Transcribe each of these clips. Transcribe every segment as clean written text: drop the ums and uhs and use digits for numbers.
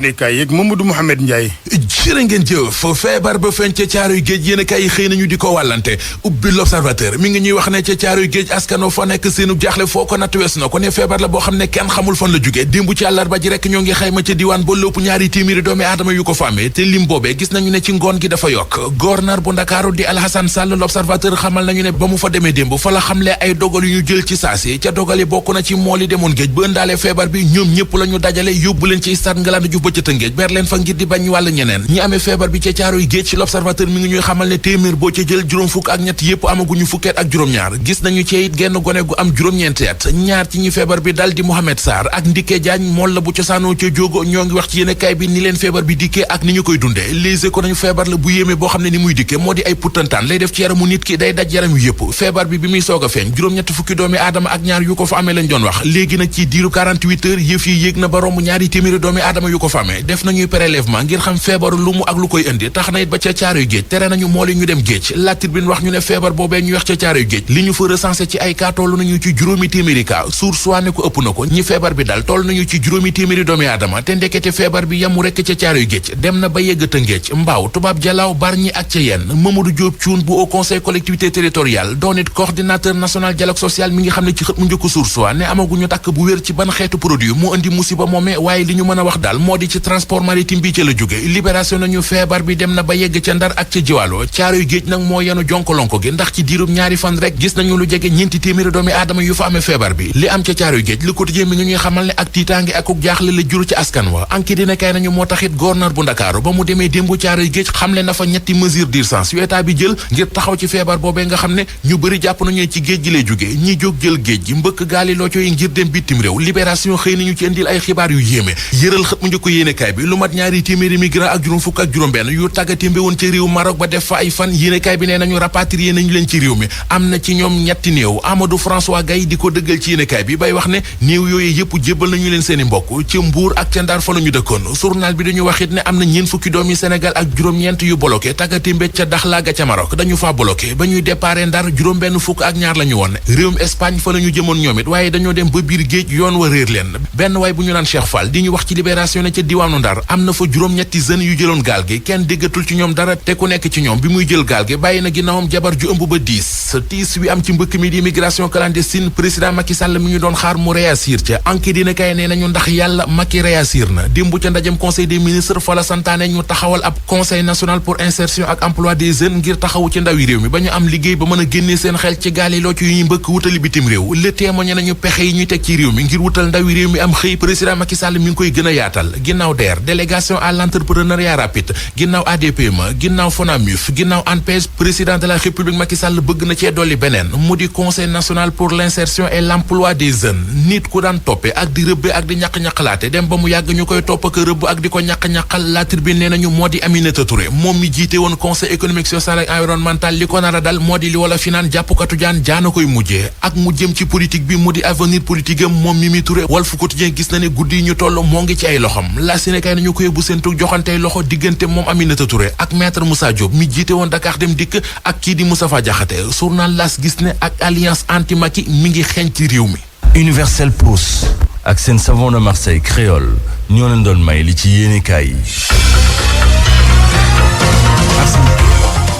nekkaay yeeg Mamadou Mouhamed Ndiaye. jërë ngeen jëf feebar ba feeñ ca caaroy géej yéen a kaay xëy nañu di ko wàllante ubbi l'observateur mi ngi ñuy wax ne ca caaroy géej askano fa nekk seenu jaaxle foo ko natt wees na ko ne feebar la boo xam ne kenn xamul fan la jóge démb ci àllarba ji rek ñoo ngi xayma ca diwaan ba lépp 200 doomi aadama yu ko fa amee te lim boobee gis nañu ne ci ngoon gi dafa yokk gouverneur bu Ndakaaru di Alhassane Sall l'observateur xamal nañu ne ba mu fa demee démb fa la xamle ay dogal yu ñu jël ci saasi ca dogal yi bokk na ci mool yi demoon géej ba ëndaale feebar bi ñoom ñëpp la ñu dajale yóbbu leen ci stade Ngalandou Diouf ba ca Tëngéej ber leen fa ngir di bañ wàll ñeneen ñi amee feebar bi ca caaroy géej ci l'observateur mi ngi ñuy xamal ne téeméer boo ca jël juróom fukk ak ñett yépp amaguñu fukkeet ak juróom-ñaar gis nañu ci it genn gone gu am juróom-ñeenti at ñaar ci ñi feebar bi dal di Mohamed Sarr ak Ndike Diagne mool la bu cosaanoo ca jógo ñoo ngi wax ci yéenekaay bi ni leen feebar bi dikkee ak ni ñu koy dundee léegi ko nañu feebar la bu yéeme boo xam ne ni muy dikkee moo di ay puttantaan lay def ci yaramu nit ki day daj yaram yu yëpp feebar bi muy soog a feeñ juróom-ñett fukki doomi aadama ak ñaar yu ko fa amee lañ doon wax léegi nag ci diiru 48 heures yëf yi yéeg na ba romb ñaari téeméeri doomi aadama yu ko fa amee def nañuy prélèvement ngir xam feebaru lu mu ak lu koy indi tax na it ba ca caaroy géej tere nañu mool yi ñu dem géej La Tribune wax ñu ne feebar boobee ñu wax ca caaroy géej li ñu fa recensé ci ay cas toll nañu ci juróomi téeméeri cas Source A ne ko ëpp na ko ñi feebar bi dal toll nañu ci juróomi téeméeri doomi aadama te ndekete feebar bi yamu rekk ca caaroy géej dem na ba yegg Tëngéej Mbaaw Tubaab Jalaaw Bargny ak ca yenn Mamadou Diop Thioune bu Haut Conseil collectivité territoriale doon it coordinateur national dialogue social mi ngi xam ne ci xët mu njëkk Source A ne amaguñu takk bu wér ci ban xeetu produit moo indi musiba moomee waaye li ñu mën a wax daal moo di ci transport maritime bi ca la jóge libération nañu feebar bi dem na ba yegg ca Ndar ak ca Jiwaalo caaroy géej nag moo yenu jonkolonko gi ndax ci diirub ñaari fan rek gis nañu lu jege ñeenti téeméeri doomi aadama yu fa amee feebar bi li am ca caaroy géej Le Quotidien mi ngi ñuy xamal ne ak tiitaange ak jaaxle la jur ci askan wa anki dina kay nañu moo taxit gouverneur bu Ndakaaru ba mu demee démbu caaroy géej xamle na fa ñetti mesure d'urgence yu état bi jël ngir taxaw ci feebar boobee nga xam ne ñu bëri jàpp nañu ci géej gi lay jóge ñi jóg jël géej gi mbëkk gaali loo yi ngir dem bitim réew libération xëy nañu ci indil ay xibaar yu yéeme yëral xët mu njëkk yéenekaay bi lu mat ñaari téeméeri migrant ak juróom fukk ak juróom benn yu tàggatémbe woon ci réew Maroc ba def fa ay fan yéenekaay bi nee nañu rapatrié nañu leen ci réew mi am na ci ñoom ñetti néew Amadou François Gaye di ko dëggal ci yéenekaay bi bay wax ne néew yooyu yëpp jébbal nañu leen seeni mbokk ci Mbuur ak ca Ndar fa la ñu dëkkoon journal bi dañu waxit ne am na ñeen fukki doomi Sénégal ak juróom-ñeent yu bloqué tàggatémbe ca Dakhla ga ca Maroc dañu faa bloqué ba ñuy déparé Ndar juróom benn fukk ak ñaar la ñu woon réewum Espagne fa la ñu jëmoon ñoom it waaye dañoo dem ba biir géej yoon wa réer leen benn waay bu ñu naan Cheikh Fall di ñu wax ci libération ne ca diwaanu Ndar am na fa juróom-ñetti jeunes yu jëloon gaal gi kenn déggatul ci ñoom dara te ku nekk ci ñoom bi muy jël gaal gi bàyyi na ginnaawam jabar ju ëmb ba tiis wi am ci mbëkk mi di immigration clandestine président Macky Sall mi ñu doon xaar mu réagir ca enquête dina kay nee nañu ndax yàlla Macky réagir na démb ca ndajem conseil des ministres fa la santaane ñu taxawal ab conseil national pour insertion ak emploi des jeunes ngir taxawu ci ndawi réew mi ba ñu am liggéey ba mën a génnee seen xel ci gaal yi loo ci yu ñuy mbëkk wutali bitim réew le témoigné nañu pexe yi ñuy teg ci réew mi ngir wutal ndawi réew mi am xëy président Macky Sall mi ngi koy gën a yaatal ginnaaw DER délégation à l'entrepreneuriat rapide ginnaaw ADPME ginnaaw FONAMIF ginnaaw ANPEJ président de la république Macky Sall bëgg na cee dolli beneen mu di conseil national pour l'insertion et l'emploi des jeunes nit ku daan toppe ak di rëbbe ak di ñaq-ñaqalaate dem ba mu yàgg ñu koy topp ak rëbb ak di ko ñaq-ñaqal La Tribune nee nañu moo di Aminata Touré moom mi jiite woon conseil économique social et environnemental li ko nar a dal moo di li wala fi naan jàppkatu jaan jaana koy mujjee ak mu jëm ci politique bi mu di avenir politique am moom Mimi Touré Walf Quotidien gis na ne guddi yi ñu toll moo ngi ci ay loxom la Sénégal nañu ko yóbbu seen tug joxantey loxo diggante moom Aminata Touré ak maître Moussa Diop mi jiite woon Dakar Dem Dikk ak kii di Moustapha Diakhaté journal L'As gis ne ak alliance anti-Macky mi ngi xeeñ ci réew mi. Universel Pousse ak seen savon de Marseille créole ñoo leen doon may li ci yéenekaay yi.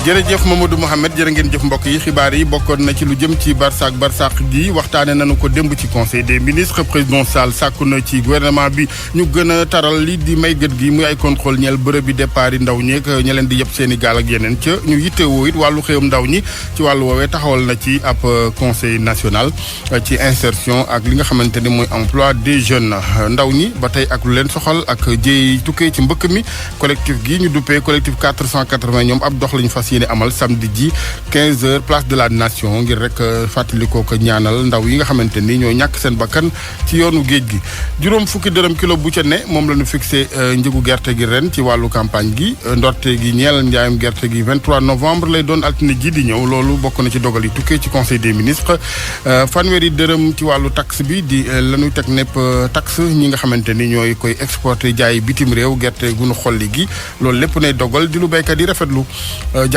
jërëjëf Mamadou Mohamed jërë ngeen jëf mbokk yi xibaar yi bokkoon na ci lu jëm ci barsaq gi waxtaane nañu ko démb ci conseil des ministres président Sall sàkku na ci gouvernement bi ñu gën a taral li di may gët gi muy ay contrôle ñeel bërëb bi départ yi ndaw ñeek ña leen di yëpp seen i gaal ak yeneen ca ñu yittewoo it wàllu xëyam ndaw ñi ci wàllu woowee taxawal na ci ab conseil national ci insertion ak li nga xamante ni mooy emploi des jeunes ndaw ñi ba tey ak lu leen soxal ak jéey tukkee ci mbëkk mi collectif gi ñu duppee collectif 480 ñoom ab dox lañu fas yéene amal samedi ji 15h place de la nation ngir rek fàttalikoo ko ñaanal ndaw yi nga xamante ni ñoo ñàkk seen bakkan ci yoonu géej gi juróom fukki dërëm kilo bu ca ne moom la ñu fixé njëgu gerte gi ren ci wàllu campagne gi ndorte gi ñeel njaayam gerte gi 23 novembre lay doon altine ji di ñëw loolu bokk na ci dogal yi tukkee ci conseil des ministres fanweeri dërëm ci wàllu taxe bi di la ñuy teg nepp taxe ñi nga xamante ni ñooy koy exporté jaay bitim réew gerte gu nu xolli gi loolu lépp nay dogal di lu béykat yi rafetlu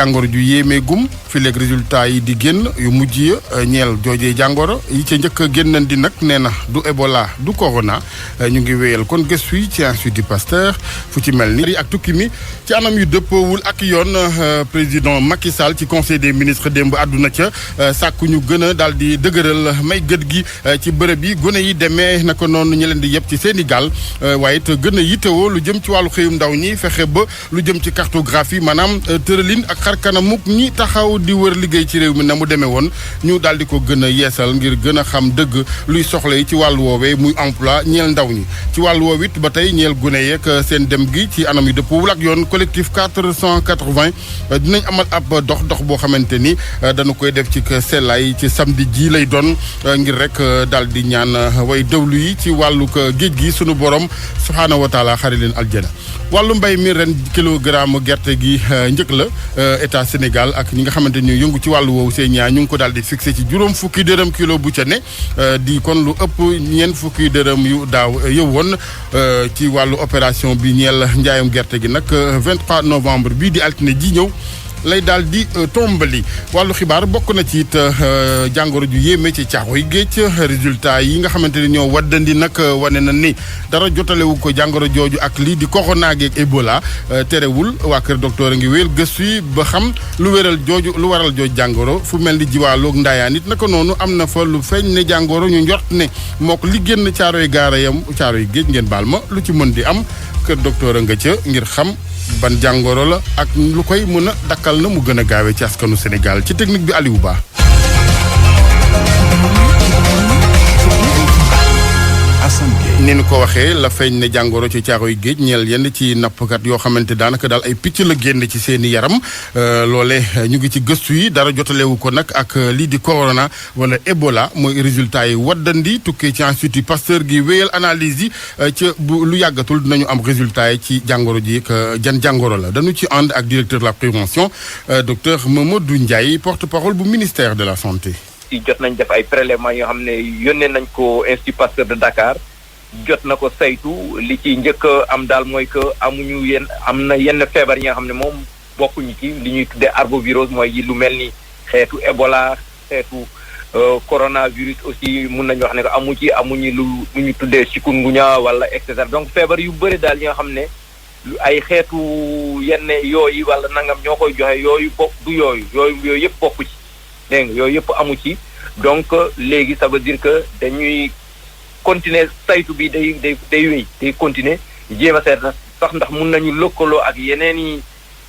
jàngoro ju yéemee gum fi léegi résultat yi di génn yu mujj ya ñeel joojee jàngoro yi ca njëkk a génnandi nag nee na du Ebola du corona ñu ngi wéyal kon gëstu yi ci Institut Pasteur fu ci mel ni ak tukki mi ci anam yu dëppoowul ak yoon président Macky Sall ci conseil des ministres démb àdduna ca sàkku ñu gën a daal di dëgëral may gët gi ci bërëb yi gone yi demee naka noonu ñu leen di yëpp ci Sénégal waaye it gën a yittewoo lu jëm ci wàllu xëyum ndaw ñi fexe ba lu jëm ci cartographie maanaam tëralin ak xarkanamuk ñi taxaw di wër liggéey ci réew mi na mu demee woon ñu daal di ko gën a yeesal ngir gën a xam dëgg luy soxla yi ci wàllu woowee muy emploi ñeel ndaw ñi ci wàllu woowu it ba tey ñeel gune yeeg seen dem gi ci anam yu dëppwul ak yoon collectif 480 dinañ amal ab dox boo xamante ni dañu koy def ci sellaay ci samedi ji lay doon ngir rek daal di ñaan way dawlu yi ci wàllu géej gi sunu borom subhaanahu wa taala xari leen aljana wàllu mbay mi ren kilogramme gerte gi njëkk la état Sénégal ak ñi nga xamante ni yëngu ci wàllu woowu seen ñaa ñu ngi ko daal di fixé ci juróom fukki dërëm kilo bu ca ne di kon lu ëpp ñeent fukki dërëm yu daaw yëwoon ci wàllu opération bi ñeel njaayam gerte gi nag 23 novembre bii di altine ji ñëw lay daal di tombali wàllu xibaar bokk na ci it jàngoro ju yéeme ci caaxoy géej résultat yi nga xamante ni ñoo waddandi nag wane na ni dara jotalewu ko jàngoro jooju ak lii di corona ak Ebola terewul waa kër docteur a ngi wéyal gëstu yi ba xam lu waral jooju jàngoro fu mel ni jiwaaloog ndaayaan it naka noonu am na fa lu feeñ ne jàngoro ñu njort ne moo ko li génn caaroy géej ngeen baal ma lu ci mën di am kër docteur a nga ca ngir xam ban jàngoro la ak lu koy mën a dakkal na mu gën a gaawee ci askanu Sénégal ci technique bi Aliou Ba. ni ñu ko waxee la feeñ ne jàngoro ci caaroy géej ñeel yenn ci nappkat yoo xamante daanaka daal ay picc la génn ci seen i yaram loole ñu ngi ci gëstu yi dara jotalewu ko nag ak lii di corona wala Ebola mooy résultat yi waddandi tukkee ci Institut Pasteur gi wéyal analyse yi ca bu lu yàggatul dinañu am résultat yi ci jàngoro ji jan jàngoro la dañu ci ànd ak directeur de la prévention docteur Mamadou Ndiaye porte-parole bu ministère de la santé. jot nañ def ay prélèvements yoo xam ne yónnee nañ ko Institut Pasteur de Dakar. jot na ko saytu li ci njëkk am daal mooy que am na yenn feebar yi nga xam ne moom bokkuñu ci li ñuy tuddee arbovirose mooy lu mel ni xeetu Ebola xeetu coronavirus aussi mun nañu wax ne que amuñu lu ñu tuddee chikungunya wala et cetera donc feebar yu bëri daal yi nga xam ne ay xeetu yenn yooyu wala nangam ñoo koy joxe yooyu yooyu yëpp bokku ci dégg nga yooyu yëpp amu ci donc léegi ça veut dire que dañuy continuer saytu bi day wéy day continuer jéem a seet sax ndax mun nañu lëkkaloo ak yeneen i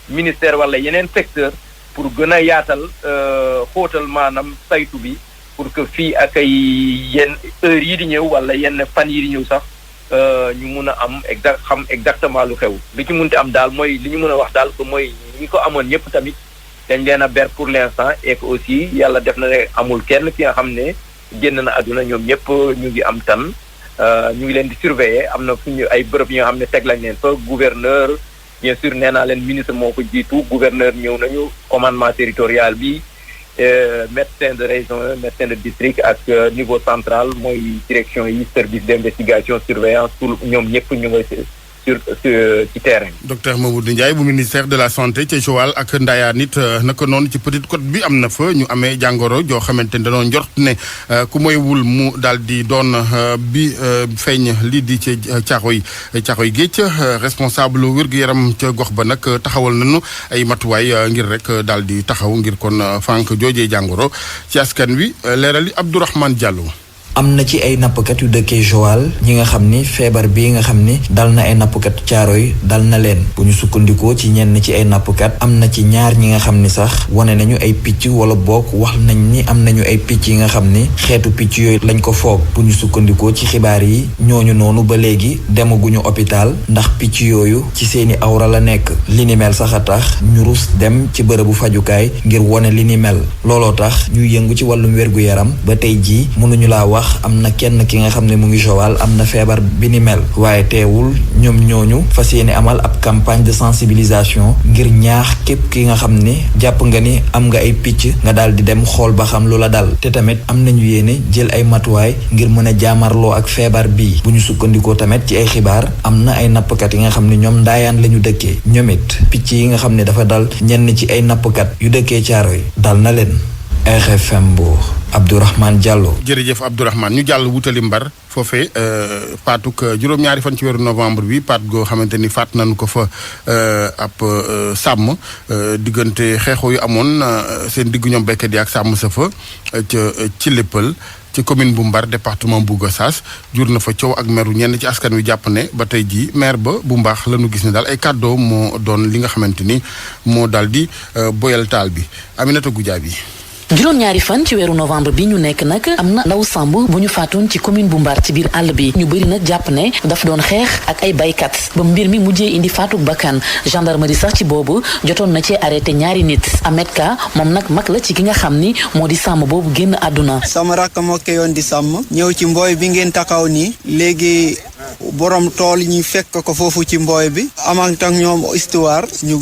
ministère wala yeneen secteur pour gën a yaatal xóotal maanaam saytu bi pour que fii ak ay yenn heures yi di ñëw wala yenn fan yi di ñëw sax ñu mun a am xam exactement lu xew li ci munti am daal mooy li ñu mën a wax daal que mooy ñi ko amoon ñëpp tamit dañ leen a ber pour l'instant et que aussi yàlla def na ne amul kenn ki nga xam ne génn na àdduna ñoom ñëpp ñu ngi am tan ñu ngi leen di surveiller am na fu ñu ay bërëb yi nga xam ne teg lañ leen fa gouverneur bien sûr nee naa leen ministre moo ko jiitu gouverneur ñëw nañu commandement territorial bi médecin de région médecin de district ak niveau central mooy direction yi service d'investigation surveillance tout ñoom ñëpp ñu ngi ci terrain bi. docteur Mamadou Ndiaye bu ministère de la santé ca Joal ak Ndayane nit naka noonu ci Petite Côte bi am na fa ñu amee jàngoro joo xamante ne dañoo njort ne ku moywul mu daal di doon bi feeñ lii di ci caaxoy géej responsable wér-gu-yaram ca gox ba nag taxawal nañu ay matuwaay ngir rek daal di taxaw ngir kon fànk joojee jàngoro ci askan wi leerali Abdourahmane Diallo. am na ci ay nappkat yu dëkkee Joal ñi nga xam ni feebar bii nga xam ni dal na ay nappkat Caaroy dal na leen bu ñu sukkandikoo ci ñenn ci ay nappkat am na ci ñaar ñi nga xam ni sax wane nañu ay picc wala boog wax nañ ni am nañu ay picc yi nga xam ni xeetu picc yooyu lañ ko foog bu ñu sukkandikoo ci xibaar yi ñooñu noonu ba léegi demaguñu hôpital ndax picc yooyu ci seeni awra la nekk li ni mel sax a tax ñu rus dem ci bërëbu fajukaay ngir wone li ni mel looloo tax ñuy yëngu ci wàllum wér-gu-yaram ba tey jii mënuñu laa wax ndax am na kenn ki nga xam ne mu ngi Joal am na feebar bi ni mel waaye teewul ñoom ñooñu fas yéene amal ab campagne de sensibilisation ngir ñaax képp ki nga xam ne jàpp nga ni am nga ay picc nga daal di dem xool ba xam lu la dal te tamit am nañu yéene jël ay matuwaay ngir mën a jaamarloo ak feebar bii bu ñu sukkandikoo tamit ci ay xibaar am na ay nappkat yi nga xam ne ñoom ndaayaan la ñu dëkkee ñoom it picc yi nga xam ne dafa dal ñenn ci ay nappkat yu dëkkee Caaroy dal na leen. RFM Mbour Abdourahmane Diallo. jërëjëf Abdourahmane ñu jàll wutali Mbar foofee paatuk juróom-ñaari fan ci weeru novembre bi paat goo xamante ni faat nañu ko fa ab sàmm diggante xeexoo yu amoon seen diggu ñoom béykat yi ak sàmm sa fa ci léppal ci commune bu Mbar département bu Gossas jur na fa coow ak meru ñenn ci askan wi jàpp ne ba tey jii maire ba bu mbaax la ñu gis ne daal ay kàddoo moo doon li nga xamante ni moo daal di boyal taal bi Aminata Goudiaby bi. juróom-ñaari fan ci weeru novembre bi ñu nekk nag am na ndaw sàmb bu ñu faatoon ci commune bu Mbar ci biir àll bi ñu bëri nag jàpp ne daf doon xeex ak ay baykat ba mbir mi mujjee indi faatuk bakkan gendarmerie sax ci boobu jotoon na ci arrêté ñaari nit Ahmed Ka moom nag mag la ci ki nga xam ni moo di sàmm boobu génn àdduna. sama rakk moo yoon di sàmm ñëw ci mbooy bi ngeen taxaw nii léegi borom tool ñu fekk ko foofu ci mbooy bi amant ak ñoom histoire ñu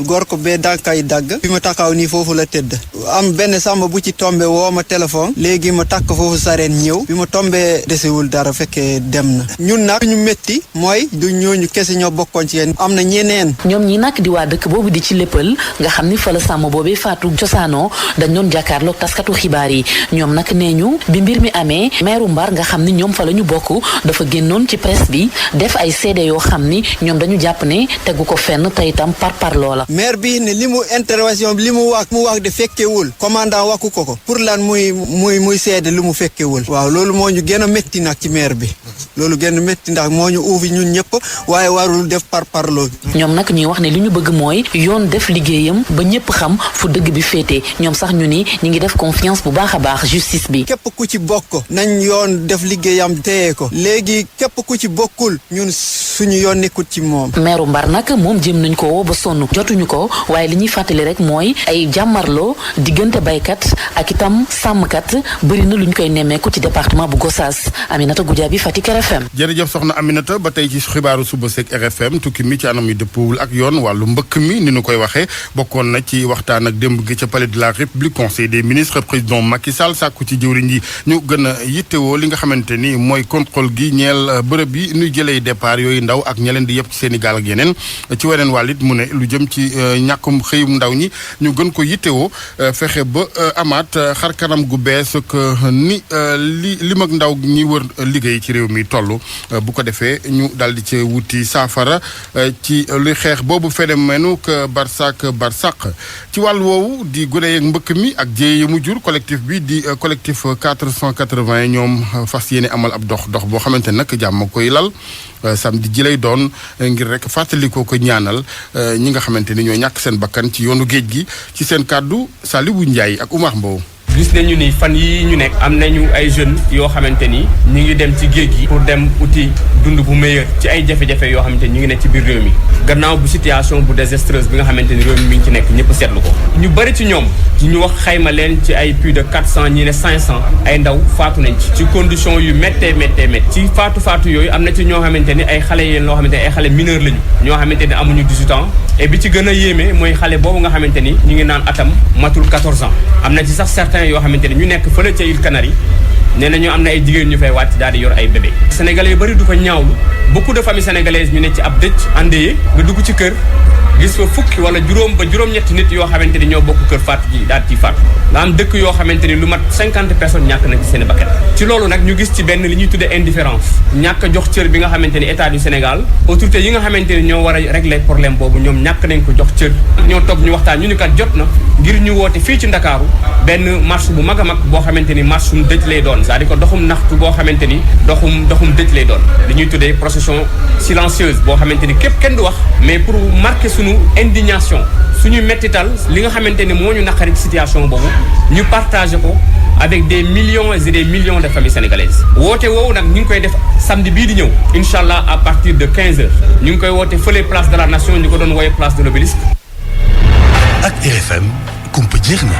gor ko bee dànkay dagg fi ma taxaw nii foofu la tëdd am benn sàmm bu ci tombe woo ma téléphone léegi ma takk foofu sareen ñëw bi ma tombee desewul dara fekkee dem na ñun nag ñu métti mooy du ñooñu kese ñoo bokkoon ci yéen am na ñeneen. ñoom ñi nag di waa dëkk boobu di ci léppal nga xam ni fa la sàmm boobee faatu cosaanoo dañ doon jàkkaarloog taskatu xibaar yi ñoom nag nee ñu bi mbir mi amee meeru Mbar nga xam ni ñoom fa la ñu bokk dafa génnoon ci presse bi def ay seede yoo xam ni ñoom dañu jàpp ne tegu ko fenn te itam par loola. maire bi ne li mu intervention li mu wax de fekkewul commandant waxu ko pour lan muy seede lu mu fekkewul waaw loolu moo ñu gën a métti nag ci maire bi loolu gën a métti ndax moo ñu uufi ñun ñëpp waaye warul def parparloo. ñoom nag ñuy wax ne li ñu bëgg mooy yoon def liggéeyam ba ñëpp xam fu dëgg bi féete ñoom sax ñu ni ñi ngi def confiance bu baax a baax justice bi. képp ku ci bokk nañ yoon def liggéeyam téye ko léegi képp ku ci bokkul ñun suñu yoon nekkut ci moom. meeru Mbar nag moom jëm nañ ko woo ba sonn jotuñu ko waaye li ñuy fàttali rek mooy ay jàmmarloo diggante baykat ak itam sàmmkat bëri na lu ñu koy nemmeeku ci département bu Gossas Aminata Goudiaby Fatick RFM. jërëjëf soxna Aminata ba tey ci xibaaru suba seeg RFM tukki mi ci anam yu dëppwul ak yoon wàllu mbëkk mi ni ñu koy waxee bokkoon na ci waxtaan ak démb gi ca palais de la République conseil des ministres président Macky Sall sàkku ci jëwriñ yi ñu gën a yittewoo li nga xamante ni mooy contrôle gi ñeel bërëb yi nuy jëlee départ yooyu ndaw ak ña leen di yëpp ci Sénégal ak yeneen ci weneen wàllit mu ne lu jëm ci ñàkkum xëyum ndaw ñi ñu gën ko yittewoo fexe ba amaat xar kanam gu bees ak ni lim ak ndaw ñi wër liggéey ci réew mi toll bu ko defee ñu daal di ci wuti saafara ci luy xeex boobu phénomène que barsaq ci wàll woowu di gune yeeg mbëkk mi ak jéye yi mu jur collectif bi di collectif 480 ñoom fas yéene amal ab dox boo xamante nag jàmm koy lal samedi ji lay doon ngir rek fàttalikoo ko ñaanal ñi nga xamante ni ñoo ñàkk seen bakkan ci yoonu géej gi ci seen kàddu Salibou Ndiaye ak Oumar Mbow. gis nañu ni fan yi ñu nekk am nañu ay jeunes yoo xamante ni ñu ngi dem ci géej gi pour dem uti dund bu meilleur ci ay jafe-jafe yoo xamante ni ñu ngi nekk ci biir réew mi gannaaw bu situation bu désastreuse bi nga xamante ni réew mi ngi ci nekk ñëpp seetlu ko ñu bëri ci ñoom ñu wax xayma leen ci ay plus de 400 ñi ne 500 ay ndaw faatu nañ ci condition yu méttee ci faatu yooyu am na ci ñoo xamante ni ay xale yéen loo xamante ni ay xale mineur lañu ñoo xamante ni amuñu 18 ans et bi ci gën a yéeme mooy xale boobu nga xamante ni ñu ngi naan atam matul 14 ans am na ci sax certains yoo xamante ni ñu nekk fële ca îles Canaries nee nañu am na ay jigéen ñu fay wàcc daal di yor ay bébé sénégalais yu bëri du ko ñaawlu beaucoup de familles sénégalaises ñu ne ci ab dëj endeuillé nga dugg ci kër gis fa fukki wala juróom ba juróom-ñetti nit yoo xamante ni ñoo bokk kër faatu ji daal ci faatu nga am dëkk yoo xamante ni lu mat 50 personnes ñàkk nañ ci seen bakkan ci loolu nag ñu gis ci benn li ñuy tuddee indifférence ñàkk a jox cër bi nga xamante ni état du Sénégal autorité yi nga xamante ni ñoo war a régler problème boobu ñoom ñàkk nañ ko jox cër ñoo toog ñu waxtaan ñu ni kat jot na ngir ñu woote fii ci Ndakaaru benn marche bu mag a mag boo xamante ni marche suñu dëj lay doon c'est-à-dire que doxum naxtu boo xamante ni doxum dëj lay doon li ñuy tuddee procession silencieuse boo xamante ni képp kenn du wax mais pour marquer suñu indignation suñu mettital li nga xamante ni moo ñu naqari ci situation boobu ñu partagé ko avec des millions et des millions de familles sénégalaises woote woowu nag ñu ngi koy def samedi bii di ñëw incha allah à partir de 15h ñu ngi koy woote fële place de la nation ñu ko doon wooye place de l'Obélisque. ak RFM kumpa jeex na.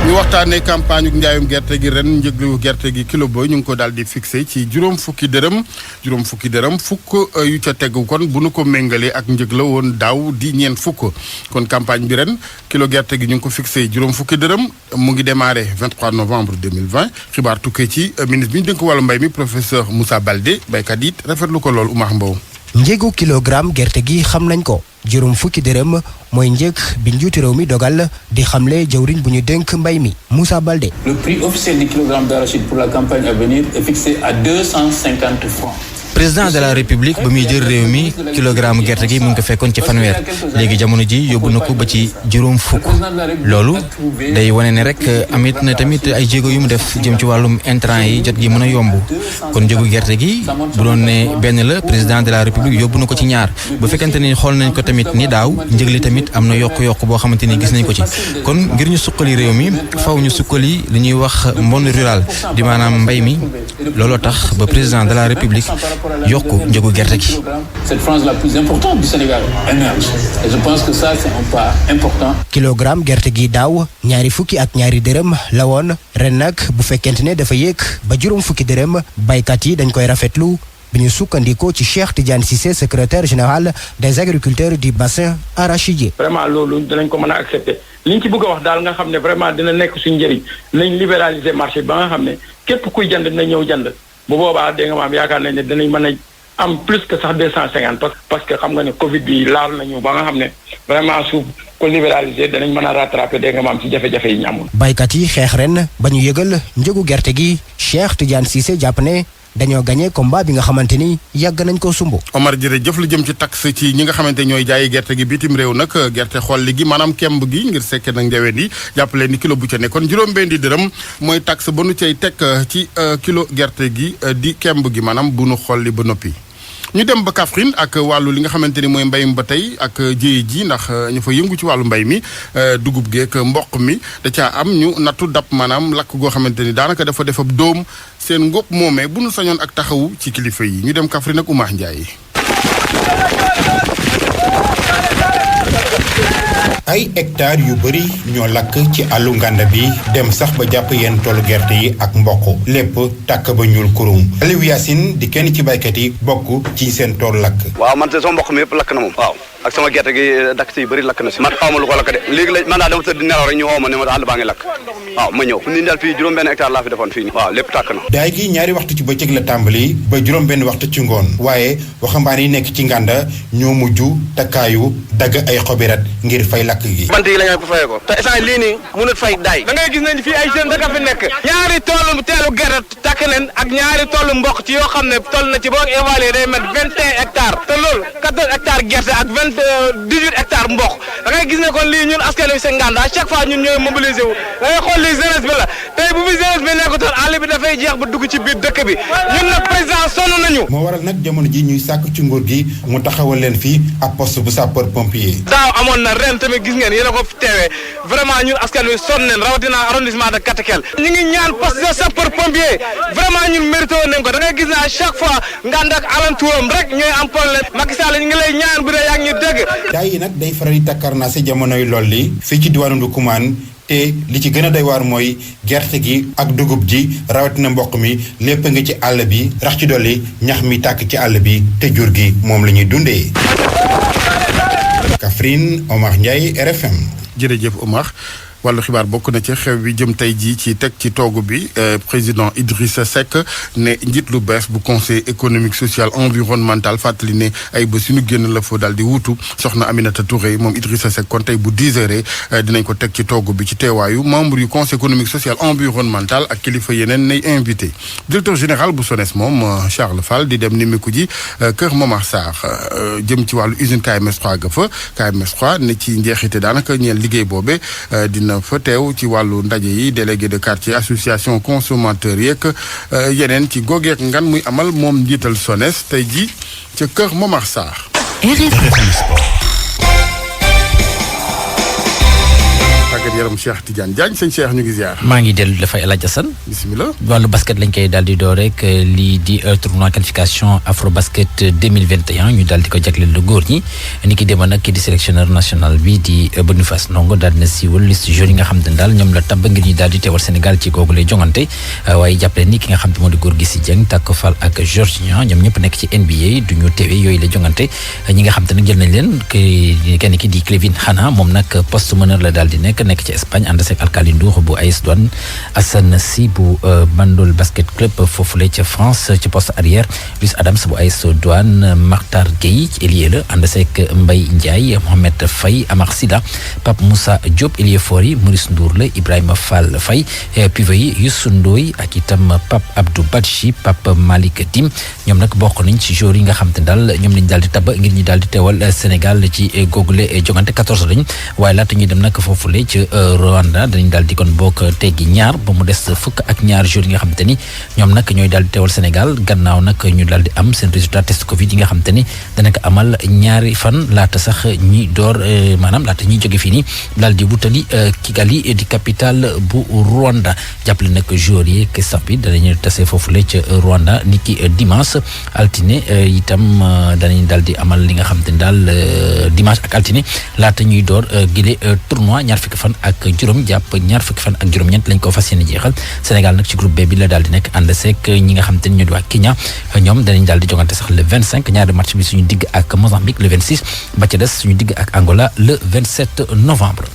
ñu waxtaanee campagne gu njaayum gerte gi ren njëglu gerte gi kilo ba ñu ngi ko daal di fixé ci juróom fukki dërëm fukk yu ca tegu kon bu nu ko méngalee ak njëg la woon daaw di ñeent fukk kon campagne bi ren kilo gerte gi ñu ngi ko fixé juróom fukki dërëm mu ngi démarré 23 novembre 2020 xibaar tukkee ci ministre bi ñu dénk wàllu mbay mi professeur Moussa Baldé baykat yi rafetlu ko lool Oumar Mbow. njëgu kilogramme gerte gi xam nañ ko juróom fukki dërëm mooy njëg bi njiitu réew mi dogal di xamle jawriñ bu ñu dénk mbay mi Moussa Baldé. Le prix officiel du kilogramme d'arachide pour la campagne à venir est fixé à 250 francs. président de la république ba muy jël réew mi kilogramme gerte gi mu ngi ko fekkoon ci fanweer léegi jamono ji yóbbu na ko ba ci juróom fukk loolu day wane ne rek amit na tamit ay jéego yu mu def jëm ci wàllum intrant yi jot gi mën a yomb kon njëgu gerte gi bu doon ne benn la président de la république yóbbu na ko ci ñaar bu fekkente ni xool nañ ko tamit ni daaw njëg li tamit am na yokk-yokk boo xamante ni gis nañ ko ci kon ngir ñu suqali réew mi faw ñu suqali li ñuy wax monde rural di maanaam mbay mi looloo tax ba président de la république yokku njëgu gerte gi. Cette frange la plus importante du Sénégal émerge et je pense que ça c'est un pas important. kilogramme gerte gi daaw ñaari fukki ak ñaari dërëm la woon ren nag bu fekkente ne dafa yéeg ba juróom fukki dërëm baykat yi dañ koy rafetlu bi ñu sukkandikoo ci Cheikh Tidiane Cissé secrétaire général des agriculteurs du bassin arachidier. vraiment loolu dinañ ko mën a accepter li ñu ci bëgg a wax daal nga xam ne vraiment dina nekk suñu njëriñ nañ libéraliser marché ba nga xam ne képp kuy jënd dina ñëw jënd. bu boobaa dégg nga maam yaakaar nañ ne danañ mën a am plus que sax 250 parce que xam nga ne Covid bi laal nañu ba nga xam ne vraiment su ko libéraliser danañ mën a rattraper dégg nga maam ci jafe-jafe yi ñu amoon. baykat yi xeex ren ba ñu yëgal njëgu gerte gi Cheikh Tidiane Cissé jàpp ne dañoo gagné combat bi nga xamante ni yàgg nañ koo sumb. Omar jërëjëf lu jëm ci taxe ci ñi nga xamante ñooy jaayi gerte gi bitim réew nag gerte xolli gi maanaam kemb gi ngir sekke nag njaween yi jàppale ni kilo bu ca nekkoon juróom-benn dërëm mooy taxe ba nu cay teg ci kilo gerte gi di kemb gi maanaam bu nu xolli ba noppi. ñu dem ba Kaffrine ak wàllu li nga xamante ni mooy mbayum ba tey ak jéye ji ndax ñu fa yëngu ci wàllu mbay mi dugub geek mboq mi da caa am ñu nattu dab maanaam lakk goo xamante ni daanaka dafa def ab dóom seen ngóob moomee bu nu sañoon ak taxawu ci kilifa yi ñu dem Kaffrine ak Oumar Ndiaye. ay hectares yu bëri ñoo lakk ci àllu nganda bi dem sax ba jàpp yenn toolu gerte yi ak mboq lépp tàkk ba ñuul kurum Aliou Yacine di kenn ci baykat yi bokk ci seen tool lakk. waaw man sama mboq mi yëpp lakk na moom. waaw ak sama gerte gi dakk si yu bëri lakk na si. man xaw ma lu ko lakk de léegi la man daal dama tëdd di nelaw rek ñu woo ma ne ma àll baa ngi lakk waaw ma ñëw ni daal fii juróom-benn hectare laa fi defoon fii nii waaw lépp tàkk na. daay gi ñaari waxtu ci bëccëg la tàmbali ba juróom-benn waxtu ci ngoon waaye waxambaane yi nekk ci nganda ñoo mujj takkaayu dagg ay xobirat ngir fay lakk gi. bant yi la ñu ko fayee ko te instant lii nii mënut fay daay. da ngay gis nañ fii ay jeunes rek a fi nekk ñaari toolu teelu gerte takk leen ak ñaari toolu mboq ci yoo xam ne toll na ci boo évalué day mat 21 hectares te loolu 14 hectares gerte ak 18 hectares mboq da ngay gis ne kon lii ñun askan wi seen nganda à chaque fois ñun ñooy mobiliser wu da ngay xool lii jeunesse bi la tey bu fi jeunesse bi nekkutoon àll bi dafay jeex ba dugg ci biir dëkk bi ñun nag président sonn nañu. moo waral nag jamono ji ñuy sàkk ci nguur gi mu taxawal leen fii ab poste bu sapeur pompier. daaw amoon na ren tamit gis ngeen yéen a ko teewee vraiment ñun askan wi sonn nañ rawatina arrondissement de Katakel. ñu ngi ñaan poste de sapeur pompier vraiment ñun mérité woon nañ ko da ngay gis ne à chaque fois ngànd ak alenturam rek ñooy am problème Macky Sall ñu ngi lay ñaan bu dee yaa ngi ñu dégg. daay yi nag day faral di takkarnaase jamonoy lool li fii ci diwaanu Ndoukoumane te li ci gën a doy waar mooy gerte gi ak dugub ji rawatina mboq mi lépp nga ci àll bi rax ci dolli ñax mi tàkk ci àll bi te jur gi moom la ñuy dundee. Kaffrine Omar Ndiaye RFM. jërëjëf Omar. wàllu xibaar bokk na ci xew bi jëm tey jii ci teg ci toogu bi président Idrissa Seck ne njiit lu bees bu conseil économique social environnemental fàttali ne ay bés yu ñu génn la fa daal di wuutu soxna Aminata Touré moom Idrissa Seck kon tey bu 10 heures dinañ ko teg ci toogu bi ci teewaayu membre yu conseil économique social environnemental ak kilifa yeneen nay invité directeur général bu SONES moom Charles Fall di dem nimiku ji Kër Momar Sarr jëm ci wàllu usine KMS 3 ga fa KMS 3 ne ci njeexite daanaka ñeel liggéey boobe dina fa teew ci wàllu ndaje yi délégué de quartier association consommateur yeeg yeneen ci googeek ngan muy amal moom njiital SONES tey ji ca Kër Momar Sarr. tàggat yaram itam Cheikh Tidiane Diagne sëñ Cheikh ñu ngi ziar. maa ngi dellu dafay El Hadj Assane. bisimilah. wàllu basket lañ koy daal di door rek lii di tournoi qualification afro basket 2021 ñu daal di ko jagleel lu góor ñi ni ki démb nag kii di sélectionneur national bi di Boniface Ndongo daal dina siiwal liste joueurs yi nga xam ne daal ñoom la tabb ngir ñu daal di teewal Sénégal ci googu lay jongante waaye jàppale ni ki nga xam ne moo di Gorgui Dieng Tacko Fall ak Georgien ñoom ñëpp nekk ci NBA du ñu teewee yooyu la jongante ñi nga xam te nag jël nañ leen kenn ki di Clévin Hana moom nag poste meneur la daal di nekk ci Espagne ànd ak Alcali Ndour bu AS Douanes Assane Sy bu Bandol Basket Club foofule ca France ci poste arrière Luis Adams bu AS Douanes Makhtar Gueye ailier la ànd ak Mbaye Ndiaye Mohamed Faye Amar Sida Pape Moussa Diop ailier fort yi Maurice Ndour la Ibrahima Fall Faye pivot yi Youssou Ndoye ak itam Pape Abdou Badji Pape Malick Dim ñoom nag bokk nañ ci joueurs yi nga xam te daal ñoom lañ daal di tabb ngir ñu daal di teewal Sénégal ci googule jogante 14 lañ waaye laata ñuy dem nag foofule ci Rwanda dañu daal di kon bokk teggi ñaar ba mu des fukk ak ñaar joueurs yi nga xam te ni ñoom nag ñooy daal di teewal Sénégal gannaaw nag ñu daal di am seen résultat test Covid yi nga xam te ni dana ko amal ñaari fan laata sax ñi door maanaam laata ñuy jóge fii nii daal di wutali Kigali di capitale bu Rwanda jàppale nag joueurs yi ak staff bi danañu tase foofule ca Rwanda niki dimanche altine itam danañ daal di amal li nga xam te ni daal dimanche ak altine laata ñuy door gile tournoi ñaar fukki fan ak juróom jàpp ñaar fukki fan ak juróom-ñeent lañ ko fas yéene jeexal Sénégal nag ci groupe B bi la daal di nekk ànd seek ñi nga xam te ni ñoo di waa Kenya ñoom danañ daal di jongante sax le 25 ñaari match bi suñu digg ak Mozambique le 26 ba ca des suñu digg ak Angola le 27 novembre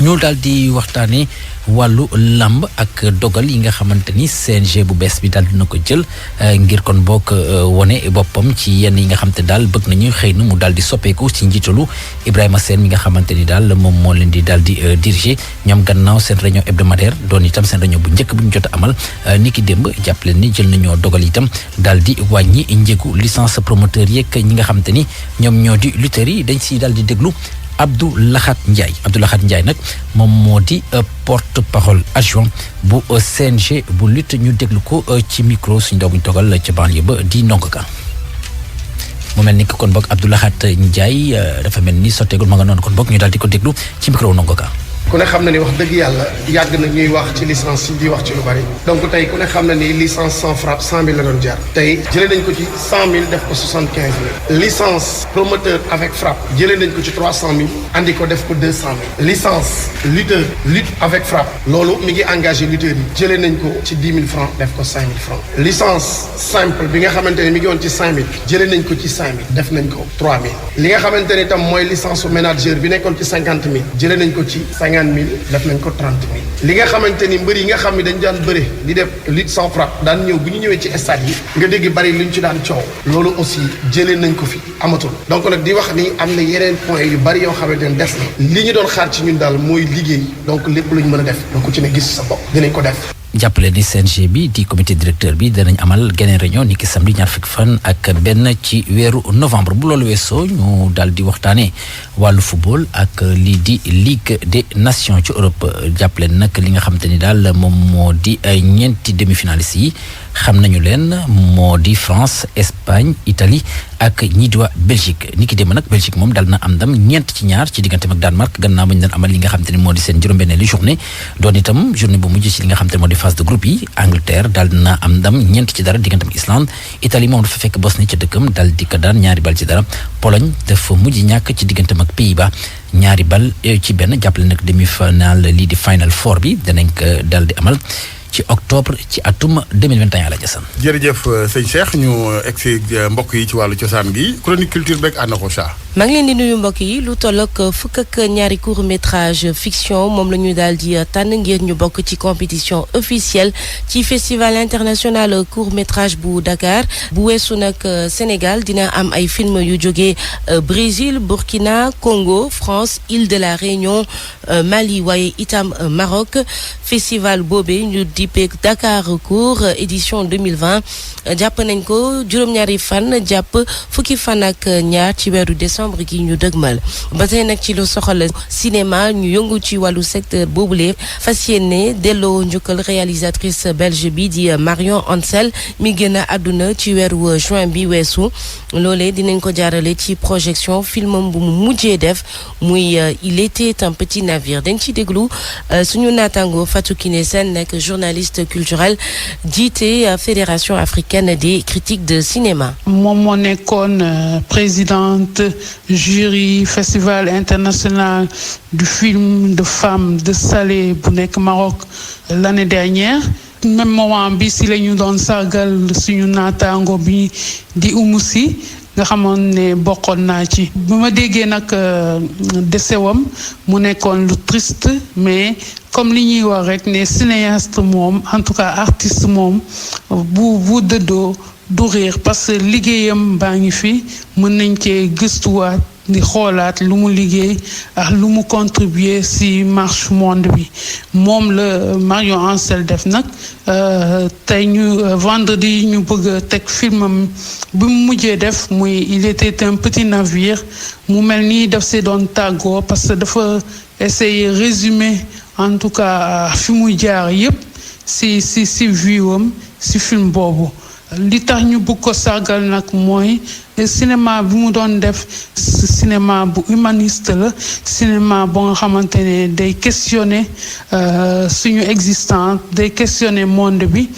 ñu daal di waxtaanee wàllu làmb ak dogal yi nga xamante ni CNG bu bees bi daal dina ko jël ngir kon bokk wone boppam ci yenn yi nga xamante daal bëgg nañu xëy na mu daal di soppeeku ci njiitalu Ibrahima Sène mi nga xamante ni daal moom moo leen di daal di diriger ñoom gannaaw seen réunion hebdomadaire doon itam seen réunion bu njëkk bu ñu jot a amal ni ki démb jàpp leen ni jël nañoo dogal itam daal di wàññi njëgu licence promoteur yeeg ñi nga xamante ni ñoom ñoo di lutteurs yi dañ siy daal di déglu Abdou Lahat Ndiaye nag moom moo di porte-parole adjoint bu CNG bu lutte ñu déglu ko ci micro suñu ndaw bu ñu togal ca banlieue ba di ndongo ka mu mel ni kon boog Abdou Lahat Ndiaye dafa mel ni sotteegul ma nga noonu kon boog ñu daal di ko déglu ci micro ndongo ka ku ne xam na ni wax dëgg yàlla yàgg na ñuy wax ci licence yi di wax ci lu bari donc tey ku ne xam na ni licence sans frappe 100 000 la doon jar tey jëlee nañ ko ci 100 000 def ko 75 000 licence promoteur avec frappe jëlee nañ ko ci 300 000 andi ko def ko 200 000 licence lutteur lutte avec frappe loolu mi ngi engagé lutteurs yi jëlee nañ ko ci 10 000 francs def ko 5 000 francs licence simple bi nga xamante ne mi ngi woon ci 5 000 jëlee nañ ko ci 5 000 def nañ ko 3 000 li nga xamante ne tam mooy licence manager bi nekkoon ci 50 000 jëlee nañ ko ci 50 000 def nañ ko 30 000 li nga xamante ni mbër yi nga xam ne dañ daan bëre di def lutte sans frappe daan ñëw bu ñu ñëwee ci stade yi nga dégg bari lu ñu ci daan coow loolu aussi jëlee nañ ko fi amatul donc nag di wax ni am na yeneen point yu bari yoo xamante ne des na li ñu doon xaar ci ñun daal mooy liggéey donc lépp lu ñu mën a def donc ku ci ne gis sa bopp dinañ ko def. jàppale ni CNG bi di comité directeur bi danañ amal geneen réunion ni ki samedi ñaar fukki fan ak benn ci weeru novembre bu loolu weesoo ñu daal di waxtaanee wàllu football ak lii di Ligue des Nations ci Europe jàppale nag li nga xamante ni daal moom moo di ñeenti demi-finalistes yi xam nañu leen moo di France Espagne Italie ak ñii di waa Belgique ni ki démb nag Belgique moom daal na am ndam ñeent ci ñaar ci diggante ak Danemark gannaaw ba ñu doon amal li nga xamante ni moo di seen juróom-benneeli journée doon itam journée bu mujj ci li nga xamante ni moo di phase de groupe yi Angleterre daal dina am ndam ñeent ci dara diggante ak Islande Italie moom dafa fekk Bosnie ca dëkkam daal di ko daan ñaari bal ci dara Pologne dafa mujj ñàkk ci diggante ak Pays-Bas ñaari bal ci benn jàppale nag demi-finale lii di final four bi danañ ko daal di amal ci octobre ci atum 2021 la jasan jërëjëf sëñ Cheikh ñu egsi mbokk yi ci wàllu cosaan gi chronique culture beeg Anna Rocha. maa ngi leen di nuyu mbokk yi lu toll ak fukk ak ñaari court métrage fiction moom la ñu daal di tànn ngir ñu bokk ci compétition officielle ci festival international court métrage bu Dakar bu weesu nag Sénégal dina am ay film yu jógee Brésil Burkina Congo France Île de la Réunion Mali waaye itam Maroc festival boobee ñu di dippee Dakar Court édition 2020 jàpp nañ ko juróom-ñaari fan jàpp fukki fan ak ñaar ci weeru décembre gi ñu dëgmal ba tey nag ci lu soxal cinéma ñu yëngu ci wàllu secteur boobule fas yéene delloo njukkal réalisatrice belge bi di Marion Ansel mi génn àdduna ci weeru juin bi weesu loolee dinañ ko jaarale ci projection filmam bu mu mujjee def muy Il était un petit navire dañ ci déglu suñu naataango Fatou Kiné Sène nekk journaliste culturel jiite fédération africaine des critiques de cinéma. moom moo nekkoon présidente jury festival international du film de femmes de Salé bu nekk Maroc l'année dernière. même moment bi si la ñu doon sargal suñu naataango bi di Oumou Sy nga xamoon ne bokkoon naa ci bu ma déggee nag desewam mu nekkoon lu triste mais comme li ñuy wax rek ne cinéaste moom en tout cas artiste moom bu dëddoo du réer parce que liggéeyam baa ngi fi mën nañ cee gëstuwaat di xoolaat lu mu liggéey ak lu mu contribuer ci marche monde bi moom la Marion Ansel def nag tey ñu vendredi ñu bëgg a teg filmam bi mu mujjee def muy Il était un petit navire mu mel nii daf see doon tàggoo parce que dafa essayer résumer en tout cas fi mu jaar yépp ci viewam ci film boobu li tax ñu bëgg ko sargal nag mooy cinéma bi mu doon def cinéma bu humaniste la cinéma bu nga xamante ne day questionner suñu existence day questionner monde bi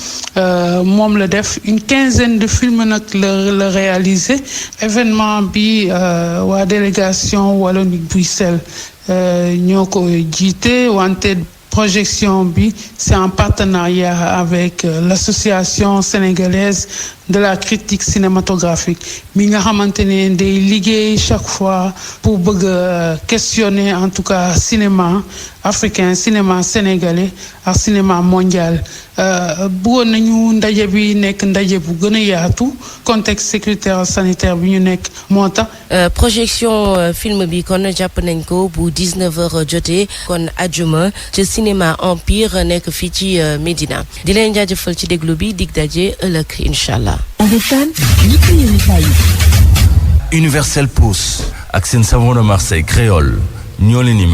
moom la def une quinzaine de films nag la réalisé événement bi waa délégation Wallonie-Bruxelles ñoo ko jiite wante projection bi c'est en partenariat avec l'association sénégalaise de la critique cinématographique mi nga xamante ne day liggéey chaque fois pour bëgg a questionner en tout cas cinéma africain cinéma sénégalais ak cinéma mondial bëggoon nañu ndaje bi nekk ndaje bu gën a yaatu contexte sécuritaire sanitaire bi ñu nekk moo tax projection film bi kon jàpp nañ ko bu 19h jotee kon ajuma ci cinéma Empire nekk fii ci Médina di leen jaajëfal ci déglu bi dig daje ëllëg incha allah. Universel Pousse ak seen savon de Marseille créole ñoo leen di may